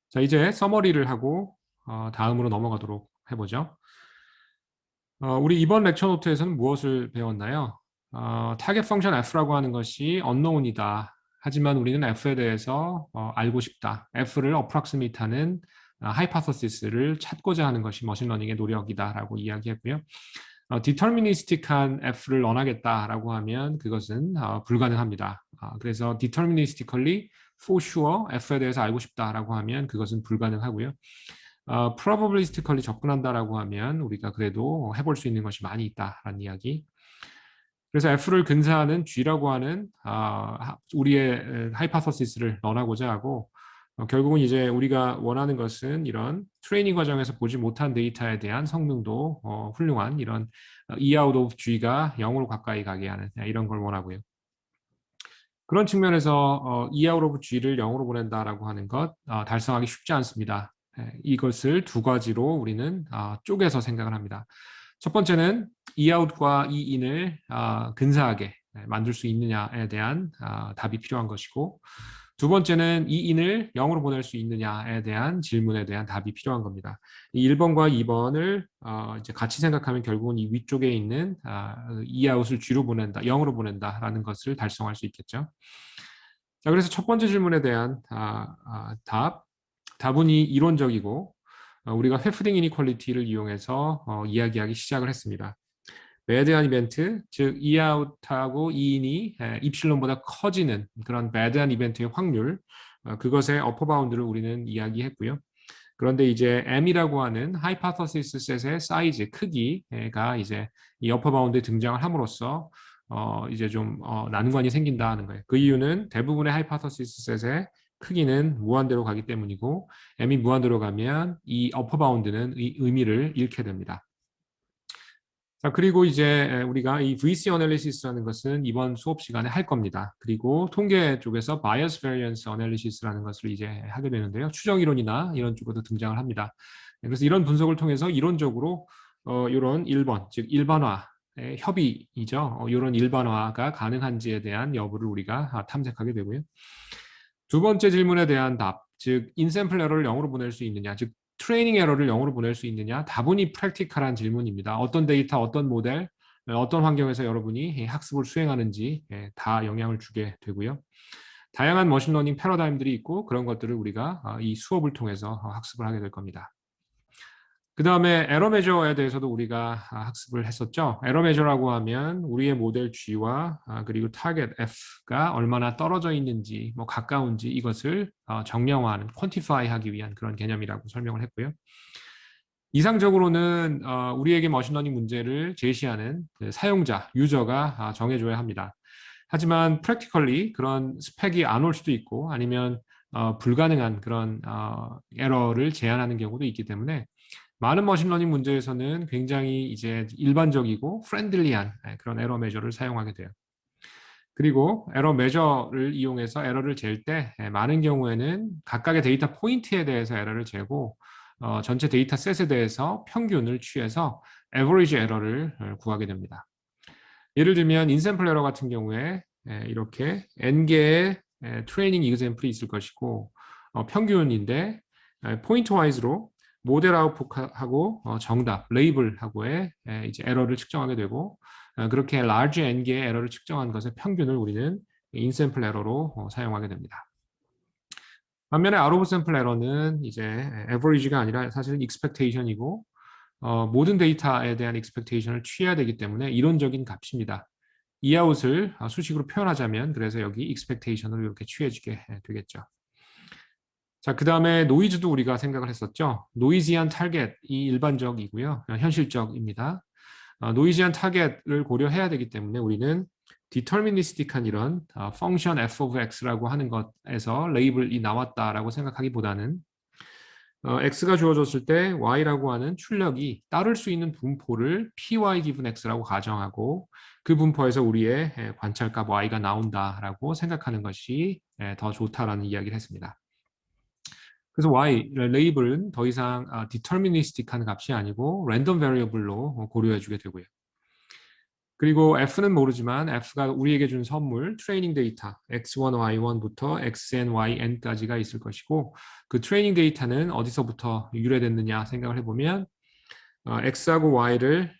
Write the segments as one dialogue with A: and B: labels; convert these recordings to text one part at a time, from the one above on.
A: 자, 이제 서머리를 하고 다음으로 넘어가도록 해보죠. 우리 이번 렉처 노트에서는 무엇을 배웠나요? 타겟 펑션 f라고 하는 것이 unknown이다. 하지만 우리는 f에 대해서 알고 싶다. f를 approximate 하는 hypothesis를 찾고자 하는 것이 머신러닝의 노력이다라고 이야기했고요. deterministic한 f를 런하겠다라고 하면 그것은 불가능합니다. 그래서 deterministically for sure f에 대해서 알고 싶다라고 하면 그것은 불가능하고요. probabilistically 접근한다라고 하면 우리가 그래도 해볼 수 있는 것이 많이 있다라는 이야기. 그래서 F를 근사하는 G라고 하는 우리의 하이파서시스를 런하고자 하고 결국은 이제 우리가 원하는 것은 이런 트레이닝 과정에서 보지 못한 데이터에 대한 성능도 훌륭한 이런 E out of G가 0으로 가까이 가게 하는 이런 걸 원하고요. 그런 측면에서 E out of G를 0으로 보낸다라고 하는 것 달성하기 쉽지 않습니다. 이것을 두 가지로 우리는 쪼개서 생각을 합니다. 첫 번째는 E-out과 E-in을 근사하게 만들 수 있느냐에 대한 답이 필요한 것이고 두 번째는 E-in을 0으로 보낼 수 있느냐에 대한 질문에 대한 답이 필요한 겁니다. 이 1번과 2번을 이제 같이 생각하면 결국은 이 위쪽에 있는 E-out을 G로 보낸다, 0으로 보낸다라는 것을 달성할 수 있겠죠. 자, 그래서 첫 번째 질문에 대한 답은 이론적이고 우리가 회프딩 이니퀄리티를 이용해서 이야기하기 시작을 했습니다. 배드한 이벤트, 즉 E아웃하고 E인이 입실론보다 커지는 그런 배드한 이벤트의 확률, 그것의 어퍼 바운드를 우리는 이야기했고요. 그런데 이제 M이라고 하는 하이파서시스 셋의 사이즈, 크기가 이제 이 어퍼 바운드에 등장을 함으로써 이제 좀 난관이 생긴다 하는 거예요. 그 이유는 대부분의 하이파서시스 셋의 크기는 무한대로 가기 때문이고 M이 무한대로 가면 이 어퍼 바운드는 의미를 잃게 됩니다. 자, 그리고 이제 우리가 이 VC 어널리시스라는 것은 이번 수업 시간에 할 겁니다. 그리고 통계 쪽에서 바이어스 베리언스 어널리시스라는 것을 이제 하게 되는데요. 추정 이론이나 이런 쪽으로 등장을 합니다. 그래서 이런 분석을 통해서 이론적으로 이런 1번, 즉 일반화의 협의이죠. 이런 일반화가 가능한지에 대한 여부를 우리가 탐색하게 되고요. 두 번째 질문에 대한 답, 즉 인샘플 에러를 0으로 보낼 수 있느냐, 즉 트레이닝 에러를 0으로 보낼 수 있느냐, 다분히 프랙티컬한 질문입니다. 어떤 데이터, 어떤 모델, 어떤 환경에서 여러분이 학습을 수행하는지 다 영향을 주게 되고요. 다양한 머신러닝 패러다임들이 있고 그런 것들을 우리가 이 수업을 통해서 학습을 하게 될 겁니다. 그 다음에 에러 메저에 대해서도 우리가 학습을 했었죠. 에러 메저라고 하면 우리의 모델 G와 그리고 타겟 F가 얼마나 떨어져 있는지, 뭐 가까운지 이것을 정량화하는, 퀀티파이 하기 위한 그런 개념이라고 설명을 했고요. 이상적으로는 우리에게 머신러닝 문제를 제시하는 그 사용자, 유저가 정해줘야 합니다. 하지만 프랙티컬리 그런 스펙이 안 올 수도 있고 아니면 불가능한 그런 에러를 제한하는 경우도 있기 때문에 많은 머신러닝 문제에서는 굉장히 이제 일반적이고 프렌들리한 그런 에러 메저를 사용하게 돼요. 그리고 에러 메저를 이용해서 에러를 잴 때 많은 경우에는 각각의 데이터 포인트에 대해서 에러를 재고 전체 데이터 셋에 대해서 평균을 취해서 에버리지 에러를 구하게 됩니다. 예를 들면 인샘플 에러 같은 경우에 이렇게 n개의 트레이닝 이그샘플이 있을 것이고 평균인데 포인트 와이즈로 모델 아웃풋하고 정답, 레이블하고의 이제 에러를 측정하게 되고 그렇게 large n개의 에러를 측정한 것의 평균을 우리는 인샘플 에러로 사용하게 됩니다. 반면에 out of sample 에러는 이제 average가 아니라 사실은 expectation이고 모든 데이터에 대한 expectation을 취해야 되기 때문에 이론적인 값입니다. 이아웃을 수식으로 표현하자면 그래서 여기 expectation을 이렇게 취해지게 되겠죠. 자, 그 다음에 노이즈도 우리가 생각을 했었죠. 노이지한 타겟이 일반적이고요. 현실적입니다. 노이지한 타겟을 고려해야 되기 때문에 우리는 디터미니스틱한 이런 펑션 f of x라고 하는 것에서 레이블이 나왔다라고 생각하기보다는 x가 주어졌을 때 y라고 하는 출력이 따를 수 있는 분포를 py given x라고 가정하고 그 분포에서 우리의 관찰값 y가 나온다라고 생각하는 것이 더 좋다라는 이야기를 했습니다. 그래서 y 레이블은 더 이상 디터미니스틱한 값이 아니고 랜덤 베리어블로 고려해 주게 되고요. 그리고 F는 모르지만 F가 우리에게 준 선물 트레이닝 데이터 X1, Y1부터 XN, YN까지가 있을 것이고 그 트레이닝 데이터는 어디서부터 유래됐느냐 생각을 해보면 X하고 Y를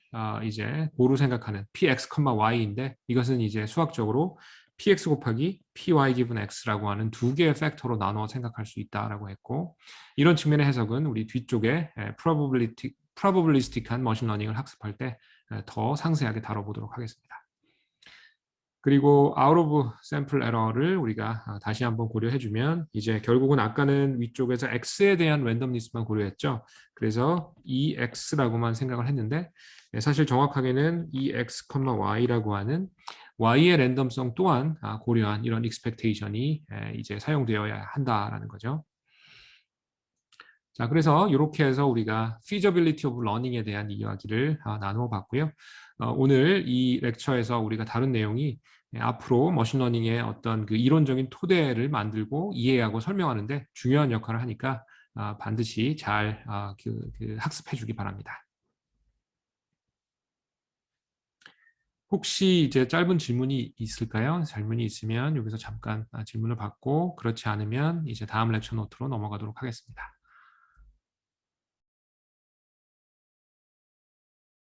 A: 이제 고루 생각하는 PX, Y인데 이것은 이제 수학적으로 PX 곱하기 PY 기분 X라고 하는 두 개의 팩터로 나눠 생각할 수 있다라고 했고 이런 측면의 해석은 우리 뒤쪽에 프로버빌리스틱한 머신러닝을 학습할 때 더 상세하게 다뤄보도록 하겠습니다. 그리고 out of sample error를 우리가 다시 한번 고려해주면 이제 결국은 아까는 위쪽에서 x에 대한 랜덤리스만 고려했죠. 그래서 EX라고만 생각을 했는데 사실 정확하게는 EX, Y라고 하는 Y의 랜덤성 또한 고려한 이런 expectation이 이제 사용되어야 한다라는 거죠. 자, 그래서 이렇게 해서 우리가 feasibility of learning에 대한 이야기를 나누어 봤고요. 오늘 이 렉처에서 우리가 다룬 내용이 앞으로 머신러닝의 어떤 그 이론적인 토대를 만들고 이해하고 설명하는데 중요한 역할을 하니까 반드시 잘 학습해 주기 바랍니다. 혹시 이제 짧은 질문이 있을까요? 질문이 있으면 여기서 잠깐 질문을 받고 그렇지 않으면 이제 다음 렉처 노트로 넘어가도록 하겠습니다.